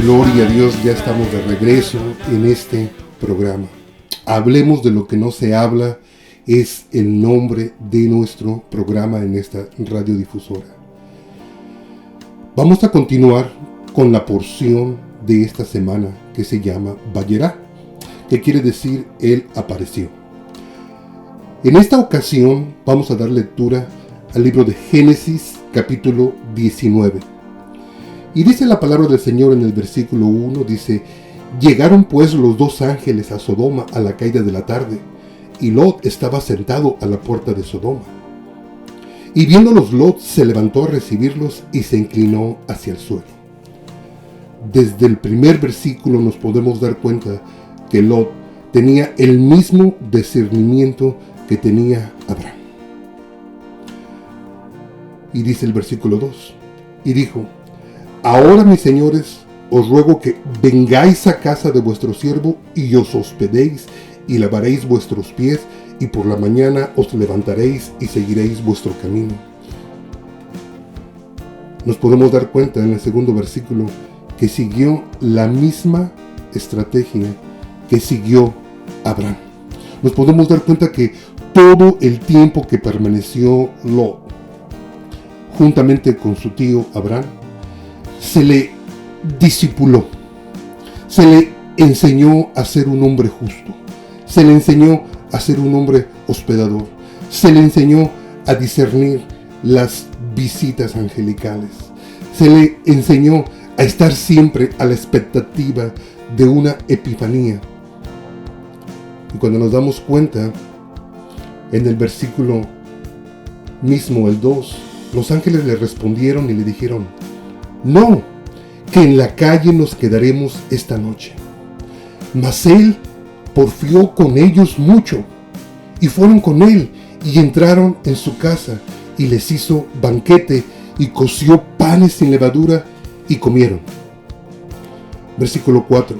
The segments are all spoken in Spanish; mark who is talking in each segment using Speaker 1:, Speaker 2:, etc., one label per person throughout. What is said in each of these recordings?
Speaker 1: Gloria a Dios, ya estamos de regreso en este programa. Hablemos de lo que no se habla, es el nombre de nuestro programa en esta radiodifusora. Vamos a continuar con la porción de esta semana que se llama Vayerá, que quiere decir Él apareció. En esta ocasión vamos a dar lectura al libro de Génesis capítulo 19. Y dice la palabra del Señor en el versículo 1, dice: llegaron pues los dos ángeles a Sodoma a la caída de la tarde, y Lot estaba sentado a la puerta de Sodoma. Y viéndolos Lot se levantó a recibirlos y se inclinó hacia el suelo. Desde el primer versículo nos podemos dar cuenta que Lot tenía el mismo discernimiento que tenía Abraham. Y dice el versículo 2, y dijo: ahora, mis señores, os ruego que vengáis a casa de vuestro siervo y os hospedéis y lavaréis vuestros pies, y por la mañana os levantaréis y seguiréis vuestro camino. Nos podemos dar cuenta en el segundo versículo que siguió la misma estrategia que siguió Abraham. Nos podemos dar cuenta que todo el tiempo que permaneció Lot juntamente con su tío Abraham, se le discipuló, se le enseñó a ser un hombre justo, se le enseñó a ser un hombre hospedador, se le enseñó a discernir las visitas angelicales, se le enseñó a estar siempre a la expectativa de una epifanía. Y cuando nos damos cuenta, en el versículo mismo, el 2, los ángeles le respondieron y le dijeron: no, que en la calle nos quedaremos esta noche. Mas él porfió con ellos mucho, y fueron con él, y entraron en su casa, y les hizo banquete, y coció panes sin levadura, y comieron. Versículo 4.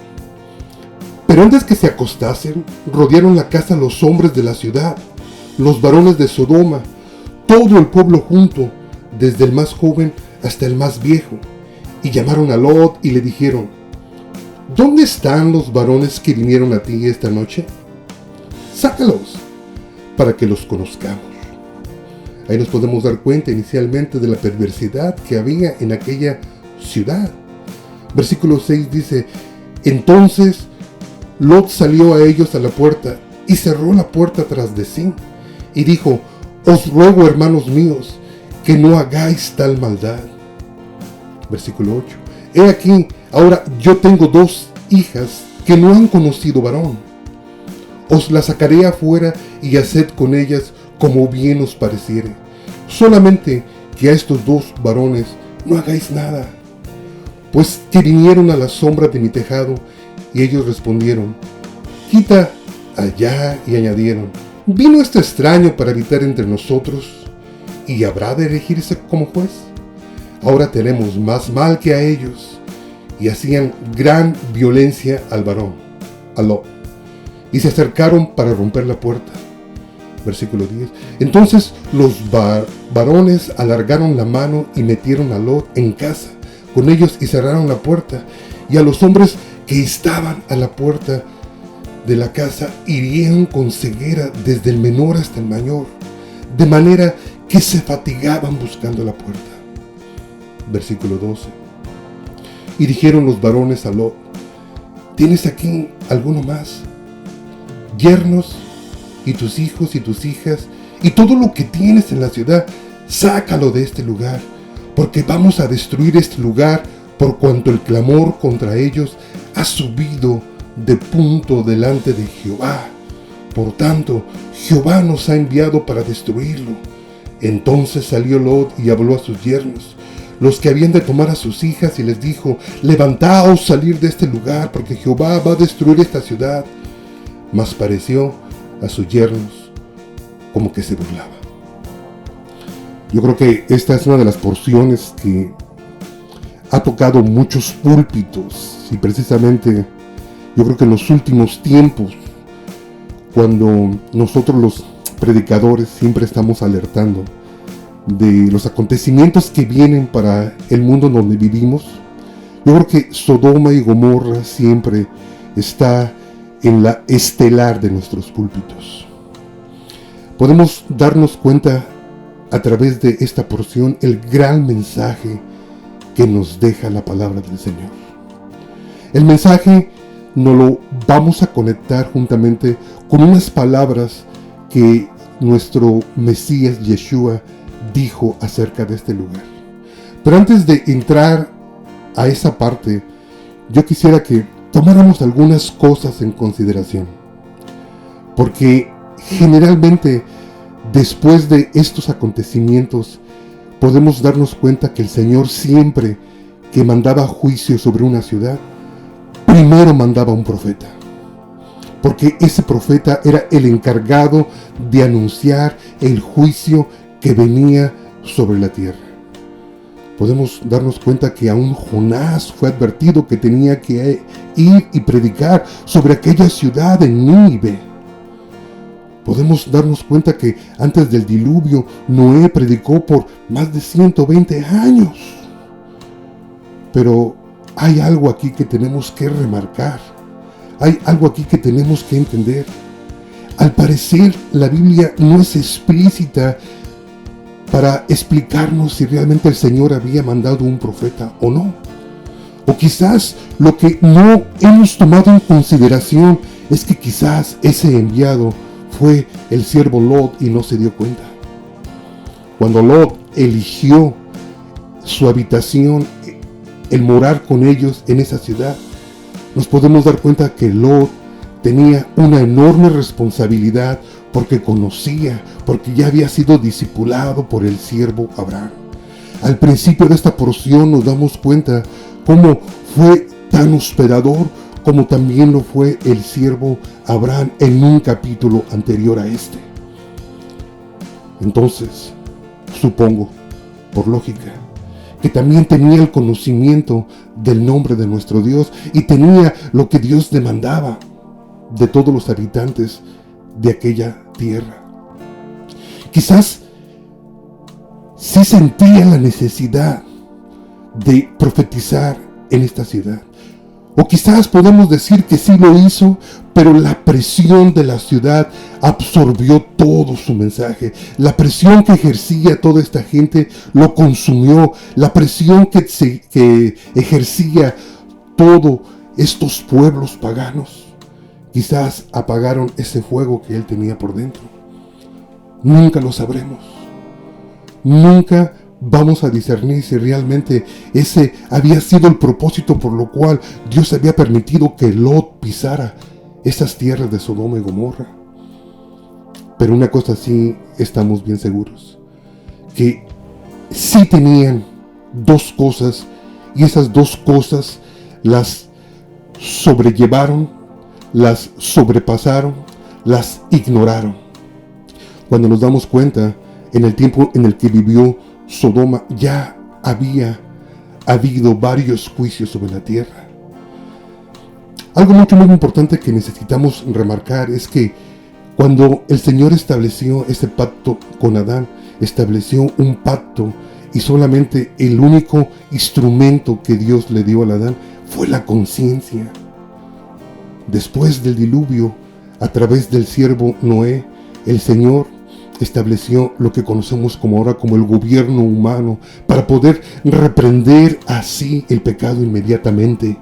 Speaker 1: Pero antes que se acostasen, rodearon la casa los hombres de la ciudad, los varones de Sodoma, todo el pueblo junto, desde el más joven hasta el más viejo, y llamaron a Lot y le dijeron: ¿dónde están los varones que vinieron a ti esta noche? Sácalos, para que los conozcamos. Ahí nos podemos dar cuenta inicialmente de la perversidad que había en aquella ciudad. Versículo 6 dice: entonces Lot salió a ellos a la puerta y cerró la puerta tras de sí, y dijo: os ruego, hermanos míos, que no hagáis tal maldad. Versículo 8. He aquí, ahora yo tengo 2 hijas que no han conocido varón. Os las sacaré afuera y haced con ellas como bien os pareciere. Solamente que a estos 2 varones no hagáis nada, pues que vinieron a la sombra de mi tejado. Y ellos respondieron: quita allá. Y añadieron: ¿vino este extraño para habitar entre nosotros y habrá de elegirse como juez? Ahora tenemos más mal que a ellos. Y hacían gran violencia al varón, a Lot, y se acercaron para romper la puerta. Versículo 10. Entonces los varones alargaron la mano y metieron a Lot en casa con ellos y cerraron la puerta. Y a los hombres que estaban a la puerta de la casa hirieron con ceguera desde el menor hasta el mayor, de manera que se fatigaban buscando la puerta. Versículo 12. Y dijeron los varones a Lot: ¿tienes aquí alguno más? Yernos, y tus hijos y tus hijas, y todo lo que tienes en la ciudad, sácalo de este lugar, porque vamos a destruir este lugar, por cuanto el clamor contra ellos ha subido de punto delante de Jehová. Por tanto, Jehová nos ha enviado para destruirlo. Entonces salió Lot y habló a sus yernos, los que habían de tomar a sus hijas, y les dijo: levantaos, salir de este lugar, porque Jehová va a destruir esta ciudad. Mas pareció a sus yernos como que se burlaba. Yo creo que esta es una de las porciones que ha tocado muchos púlpitos, y precisamente yo creo que en los últimos tiempos, cuando nosotros los predicadores siempre estamos alertando de los acontecimientos que vienen para el mundo donde vivimos, Yo creo que Sodoma y Gomorra siempre está en la estelar de nuestros púlpitos. Podemos darnos cuenta a través de esta porción el gran mensaje que nos deja la palabra del Señor. El mensaje nos lo vamos a conectar juntamente con unas palabras que nuestro Mesías Yeshua dijo acerca de este lugar. Pero antes de entrar a esa parte, yo quisiera que tomáramos algunas cosas en consideración. Porque generalmente, después de estos acontecimientos, podemos darnos cuenta que el Señor siempre que mandaba juicio sobre una ciudad, primero mandaba un profeta. Porque ese profeta era el encargado de anunciar el juicio que venía sobre la tierra. Podemos darnos cuenta que aún Jonás fue advertido que tenía que ir y predicar sobre aquella ciudad en Nínive. Podemos darnos cuenta que antes del diluvio, Noé predicó por más de 120 años. Pero hay algo aquí que tenemos que remarcar. Hay algo aquí que tenemos que entender. Al parecer, la Biblia no es explícita para explicarnos si realmente el Señor había mandado un profeta o no. O quizás lo que no hemos tomado en consideración es que quizás ese enviado fue el siervo Lot y no se dio cuenta. Cuando Lot eligió su habitación, el morar con ellos en esa ciudad, nos podemos dar cuenta que Lot tenía una enorme responsabilidad porque conocía, porque ya había sido discipulado por el siervo Abraham. Al principio de esta porción nos damos cuenta cómo fue tan hospedador como también lo fue el siervo Abraham en un capítulo anterior a este. Entonces, supongo, por lógica, que también tenía el conocimiento del nombre de nuestro Dios y tenía lo que Dios demandaba de todos los habitantes de aquella tierra. Quizás sí sentía la necesidad de profetizar en esta ciudad. O quizás podemos decir que sí lo hizo, pero la presión de la ciudad absorbió todo su mensaje. La presión que ejercía toda esta gente lo consumió. La presión que ejercía todos estos pueblos paganos quizás apagaron ese fuego que él tenía por dentro. Nunca lo sabremos. Nunca vamos a discernir si realmente ese había sido el propósito por lo cual Dios había permitido que Lot pisara esas tierras de Sodoma y Gomorra. Pero una cosa sí estamos bien seguros, que sí tenían dos cosas, y esas dos cosas las sobrellevaron, las sobrepasaron, las ignoraron. Cuando nos damos cuenta, en el tiempo en el que vivió Sodoma, ya había habido varios juicios sobre la tierra. Algo mucho muy importante que necesitamos remarcar es que cuando el Señor estableció ese pacto con Adán, estableció un pacto y solamente el único instrumento que Dios le dio a Adán fue la conciencia. Después del diluvio, a través del siervo Noé, el Señor estableció lo que conocemos como ahora como el gobierno humano para poder reprender así el pecado inmediatamente.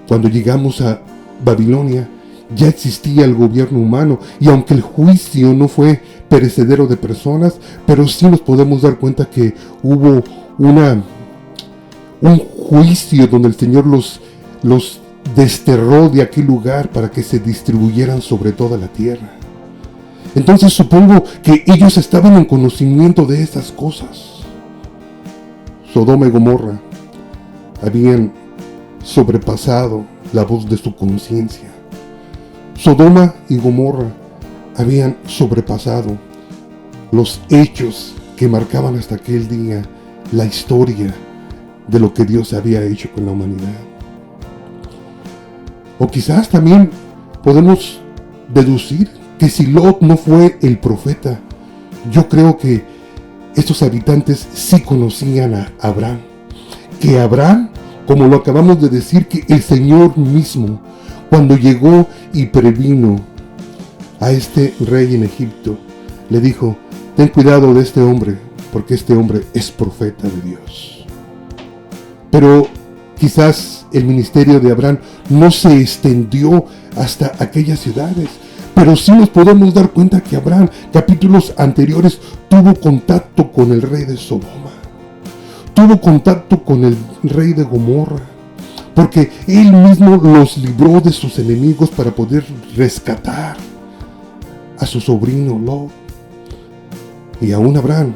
Speaker 1: Cuando llegamos a Babilonia, ya existía el gobierno humano, y aunque el juicio no fue perecedero de personas, pero sí nos podemos dar cuenta que hubo un juicio donde el Señor los desterró de aquel lugar para que se distribuyeran sobre toda la tierra. Entonces supongo que ellos estaban en conocimiento de esas cosas. Sodoma y Gomorra habían sobrepasado la voz de su conciencia. Sodoma y Gomorra habían sobrepasado los hechos que marcaban hasta aquel día la historia de lo que Dios había hecho con la humanidad. O quizás también podemos deducir que si Lot no fue el profeta, yo creo que estos habitantes sí conocían a Abraham. que Abraham, como lo acabamos de decir, que el Señor mismo, cuando llegó y previno a este rey en Egipto, le dijo: ten cuidado de este hombre, porque este hombre es profeta de Dios. Pero quizás el ministerio de Abraham no se extendió hasta aquellas ciudades, pero sí nos podemos dar cuenta que Abraham, capítulos anteriores, tuvo contacto con el rey de Sodoma, tuvo contacto con el rey de Gomorra, porque él mismo los libró de sus enemigos para poder rescatar a su sobrino Lot. Y aún Abraham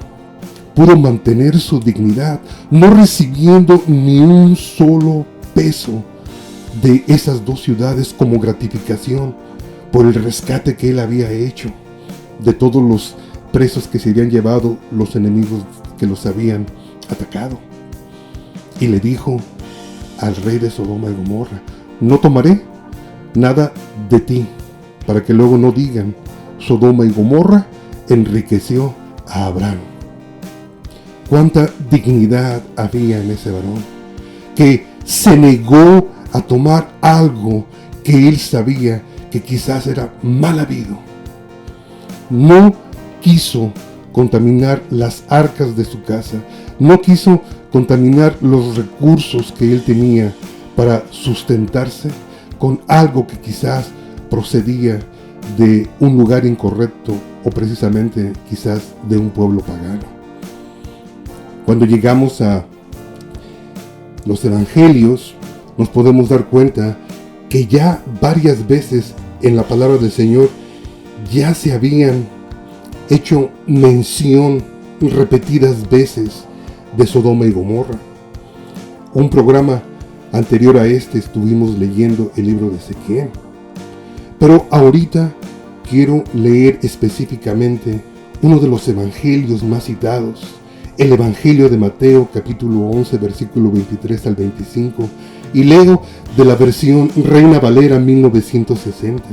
Speaker 1: pudo mantener su dignidad, no recibiendo ni un solo peso de esas dos ciudades como gratificación por el rescate que él había hecho de todos los presos que se habían llevado los enemigos que los habían atacado. Y le dijo al rey de Sodoma y Gomorra: no tomaré nada de ti, para que luego no digan: Sodoma y Gomorra enriqueció a Abraham. Cuánta dignidad había en ese varón, que se negó a tomar algo que él sabía que quizás era mal habido. No quiso contaminar las arcas de su casa, no quiso contaminar los recursos que él tenía para sustentarse con algo que quizás procedía de un lugar incorrecto o precisamente quizás de un pueblo pagano. Cuando llegamos a los evangelios, nos podemos dar cuenta que ya varias veces en la palabra del Señor ya se habían hecho mención repetidas veces de Sodoma y Gomorra. Un programa anterior a este estuvimos leyendo el libro de Ezequiel, pero ahorita quiero leer específicamente uno de los evangelios más citados, el Evangelio de Mateo, capítulo 11, versículo 23 al 25, y leo de la versión Reina Valera 1960,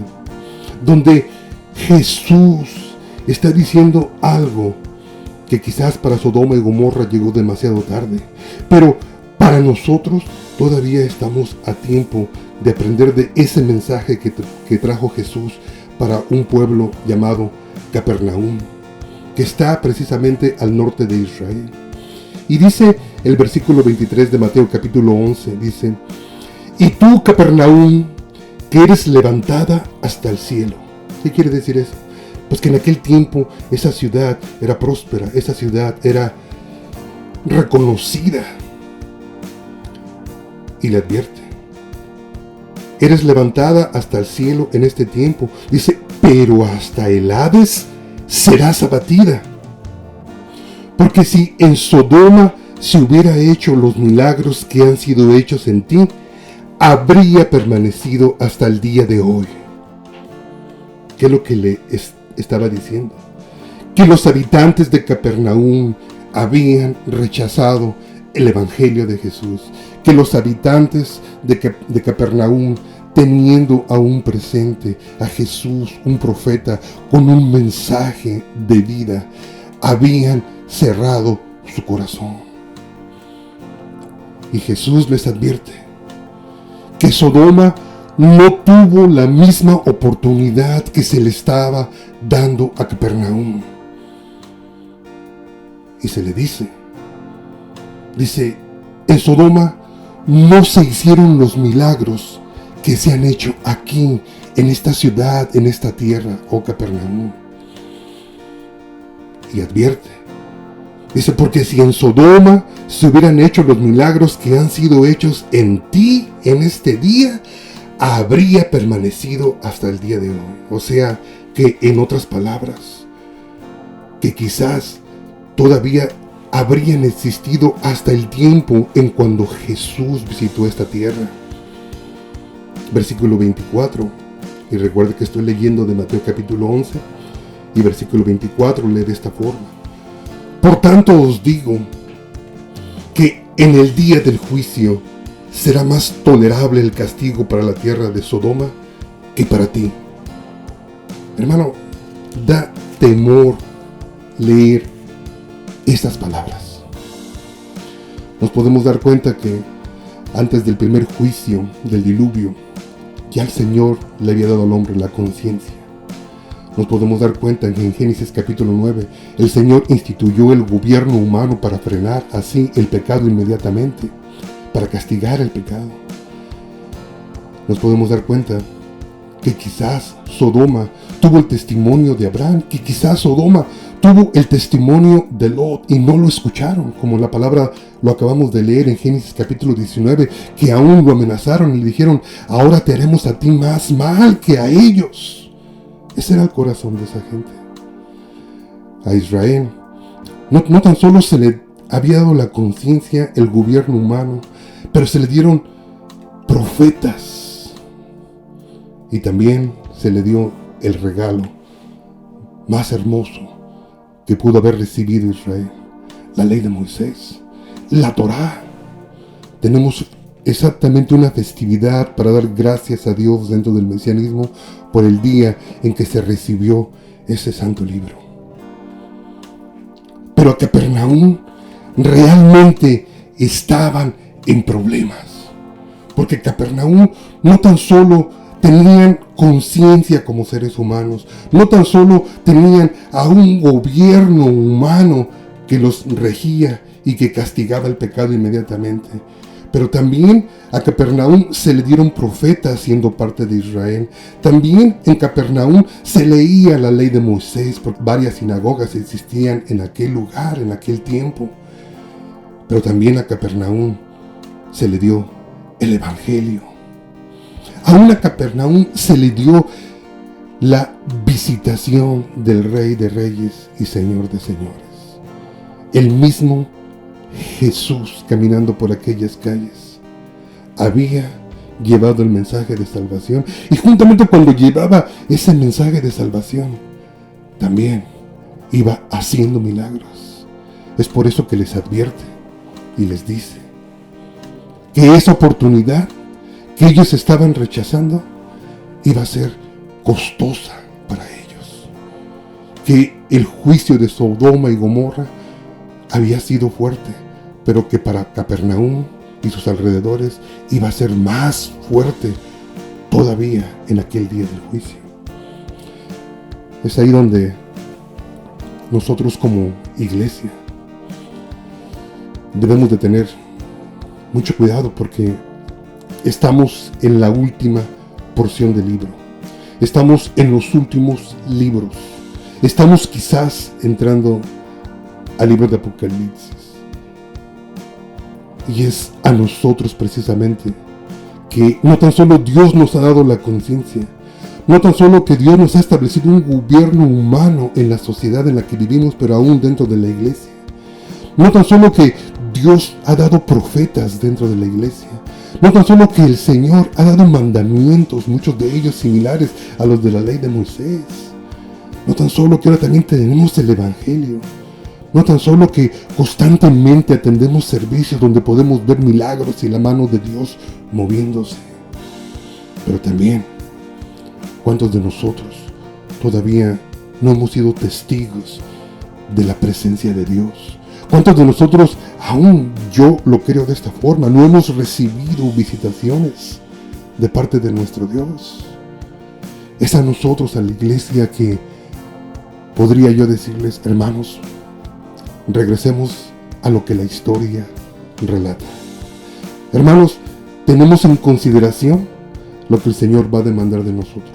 Speaker 1: donde Jesús está diciendo algo que quizás para Sodoma y Gomorra llegó demasiado tarde, pero para nosotros todavía estamos a tiempo de aprender de ese mensaje que trajo Jesús para un pueblo llamado Capernaum, que está precisamente al norte de Israel. Y dice el versículo 23 de Mateo capítulo 11, dice: y tú, Capernaum, que eres levantada hasta el cielo. ¿Qué quiere decir eso? Pues que en aquel tiempo esa ciudad era próspera, esa ciudad era reconocida. Y le advierte: eres levantada hasta el cielo en este tiempo. Dice: pero hasta el Hades serás abatida. Porque si en Sodoma se hubiera hecho los milagros que han sido hechos en ti, habría permanecido hasta el día de hoy. ¿Qué es lo que le estaba diciendo? Que los habitantes de Capernaum habían rechazado el Evangelio de Jesús. Que los habitantes de Capernaum, teniendo aún presente a Jesús, un profeta, con un mensaje de vida, habían cerrado su corazón. Y Jesús les advierte que Sodoma no tuvo la misma oportunidad que se le estaba dando a Capernaum. Y se le dice, en Sodoma no se hicieron los milagros que se han hecho aquí, en esta ciudad, en esta tierra, oh Capernaum. Y advierte, dice: porque si en Sodoma se hubieran hecho los milagros que han sido hechos en ti en este día, habría permanecido hasta el día de hoy. O sea, que en otras palabras, que quizás todavía habrían existido hasta el tiempo en cuando Jesús visitó esta tierra. Versículo 24, y recuerde que estoy leyendo de Mateo capítulo 11, y versículo 24 lee de esta forma: por tanto os digo que en el día del juicio será más tolerable el castigo para la tierra de Sodoma que para ti. Hermano, da temor leer estas palabras, Nos podemos dar cuenta que antes del primer juicio del diluvio, ya el Señor le había dado al hombre la conciencia. Nos podemos dar cuenta que en Génesis capítulo 9, el Señor instituyó el gobierno humano para frenar así el pecado inmediatamente, para castigar el pecado. Nos podemos dar cuenta que quizás Sodoma tuvo el testimonio de Abraham, que quizás Sodoma tuvo el testimonio de Lot y no lo escucharon, como la palabra lo acabamos de leer en Génesis capítulo 19, que aún lo amenazaron y le dijeron: ahora te haremos a ti más mal que a ellos. Ese era el corazón de esa gente. A Israel no tan solo se le había dado la conciencia, el gobierno humano, pero se le dieron profetas. Y también se le dio el regalo más hermoso que pudo haber recibido Israel: la ley de Moisés, la Torá. Tenemos exactamente una festividad para dar gracias a Dios dentro del mesianismo por el día en que se recibió ese santo libro. Pero Capernaum realmente estaban en problemas, porque Capernaum no tan solo tenían conciencia como seres humanos, no tan solo tenían a un gobierno humano que los regía y que castigaba el pecado inmediatamente, pero también a Capernaum se le dieron profetas siendo parte de Israel. También en Capernaum se leía la ley de Moisés, porque varias sinagogas existían en aquel lugar, en aquel tiempo. Pero también a Capernaum se le dio el Evangelio. Aún a Capernaum se le dio la visitación del Rey de Reyes y Señor de Señores. El mismo Jesús, caminando por aquellas calles, había llevado el mensaje de salvación, y juntamente cuando llevaba ese mensaje de salvación, también iba haciendo milagros. Es por eso que les advierte y les dice que esa oportunidad que ellos estaban rechazando iba a ser costosa para ellos, que el juicio de Sodoma y Gomorra había sido fuerte, pero que para Capernaum y sus alrededores iba a ser más fuerte todavía en aquel día del juicio. Es ahí donde nosotros como iglesia debemos de tener mucho cuidado, porque estamos en la última porción del libro. Estamos en los últimos libros. Estamos quizás entrando al libro de Apocalipsis. Y es a nosotros precisamente que no tan solo Dios nos ha dado la conciencia, no tan solo que Dios nos ha establecido un gobierno humano en la sociedad en la que vivimos, pero aún dentro de la iglesia. No tan solo que Dios ha dado profetas dentro de la iglesia. No tan solo que el Señor ha dado mandamientos, muchos de ellos similares a los de la ley de Moisés. No tan solo que ahora también tenemos el Evangelio. No tan solo que constantemente atendemos servicios donde podemos ver milagros y la mano de Dios moviéndose. Pero también, ¿cuántos de nosotros todavía no hemos sido testigos de la presencia de Dios? ¿Cuántos de nosotros, aún yo lo creo de esta forma, no hemos recibido visitaciones de parte de nuestro Dios? Es a nosotros, a la iglesia, que podría yo decirles: hermanos, regresemos a lo que la historia relata. Hermanos, tenemos en consideración lo que el Señor va a demandar de nosotros.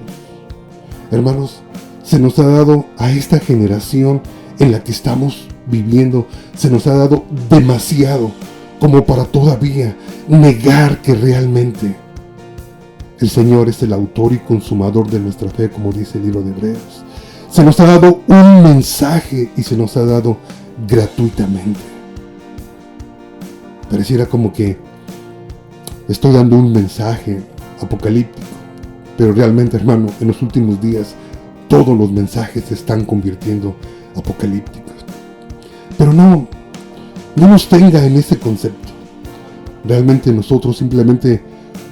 Speaker 1: Hermanos, se nos ha dado a esta generación en la que estamos viviendo, se nos ha dado demasiado como para todavía negar que realmente el Señor es el autor y consumador de nuestra fe, como dice el libro de Hebreos. Se nos ha dado un mensaje y se nos ha dado gratuitamente. Pareciera como que estoy dando un mensaje apocalíptico, pero realmente, hermano, en los últimos días todos los mensajes se están convirtiendo apocalípticos. Pero no nos tenga en ese concepto. Realmente nosotros simplemente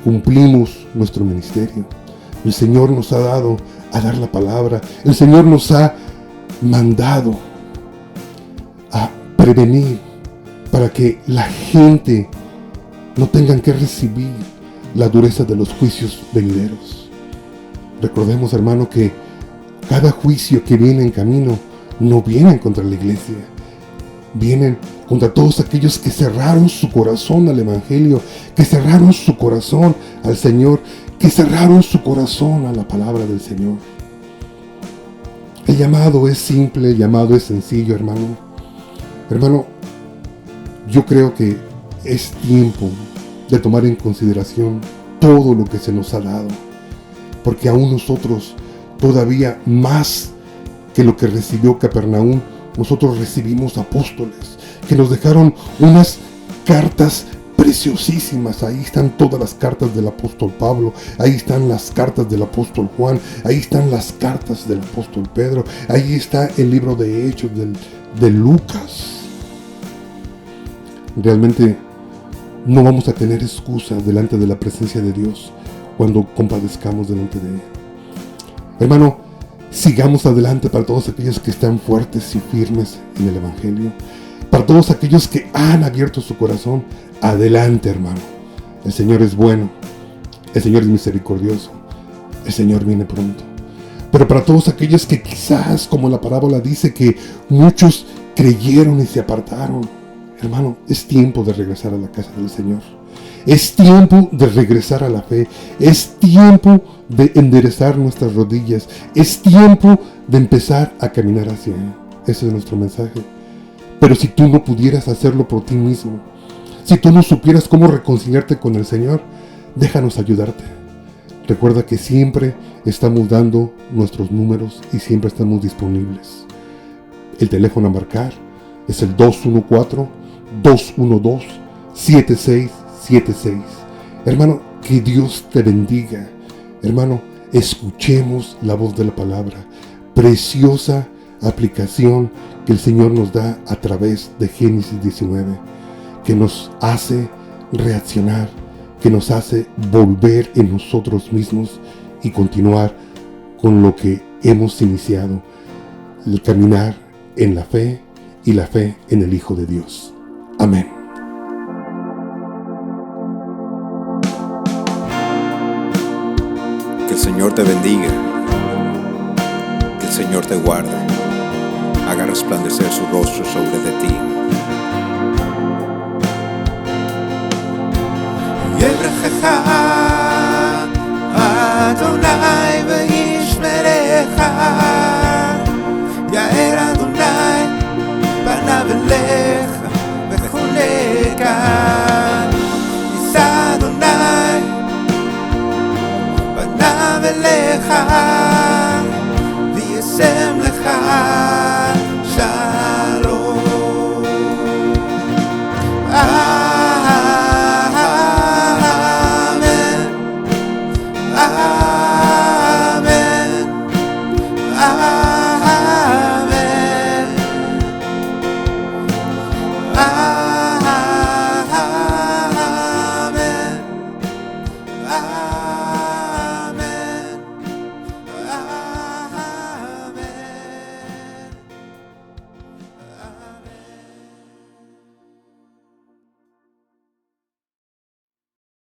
Speaker 1: cumplimos nuestro ministerio. El Señor nos ha dado a dar la palabra. El Señor nos ha mandado a prevenir para que la gente no tengan que recibir la dureza de los juicios venideros. Recordemos, hermano, que cada juicio que viene en camino no viene contra la iglesia, vienen contra todos aquellos que cerraron su corazón al Evangelio, que cerraron su corazón al Señor, que cerraron su corazón a la palabra del Señor. El llamado es simple, el llamado es sencillo, hermano. Hermano, yo creo que es tiempo de tomar en consideración todo lo que se nos ha dado, porque aún nosotros, todavía más que lo que recibió Capernaum, nosotros recibimos apóstoles que nos dejaron unas cartas preciosísimas. Ahí están todas las cartas del apóstol Pablo, ahí están las cartas del apóstol Juan, ahí están las cartas del apóstol Pedro, ahí está el libro de Hechos de Lucas. Realmente no vamos a tener excusa delante de la presencia de Dios cuando compadezcamos delante de Él. Hermano, sigamos adelante para todos aquellos que están fuertes y firmes en el Evangelio. Para todos aquellos que han abierto su corazón, adelante, hermano. El Señor es bueno, el Señor es misericordioso, el Señor viene pronto. Pero para todos aquellos que quizás, como la parábola dice, que muchos creyeron y se apartaron, hermano, es tiempo de regresar a la casa del Señor. Es tiempo de regresar a la fe. Es tiempo de enderezar nuestras rodillas. Es tiempo de empezar a caminar hacia Él. Ese es nuestro mensaje. Pero si tú no pudieras hacerlo por ti mismo, si tú no supieras cómo reconciliarte con el Señor, déjanos ayudarte. Recuerda que siempre estamos dando nuestros números y siempre estamos disponibles. El teléfono a marcar es el 214-212-7676. Hermano, que Dios te bendiga. Hermano, escuchemos la voz de la palabra. Preciosa aplicación que el Señor nos da a través de Génesis 19, que nos hace reaccionar, que nos hace volver en nosotros mismos y continuar con lo que hemos iniciado, el caminar en la fe y la fe en el Hijo de Dios. Amén.
Speaker 2: Que el Señor te bendiga, que el Señor te guarde, haga resplandecer su rostro sobre de ti.
Speaker 3: יברכך אדוני וישמרך, יאר אדוני פניו אליך וחונקה, יישא אדוני פניו אליך וישם לך שלום. Amen.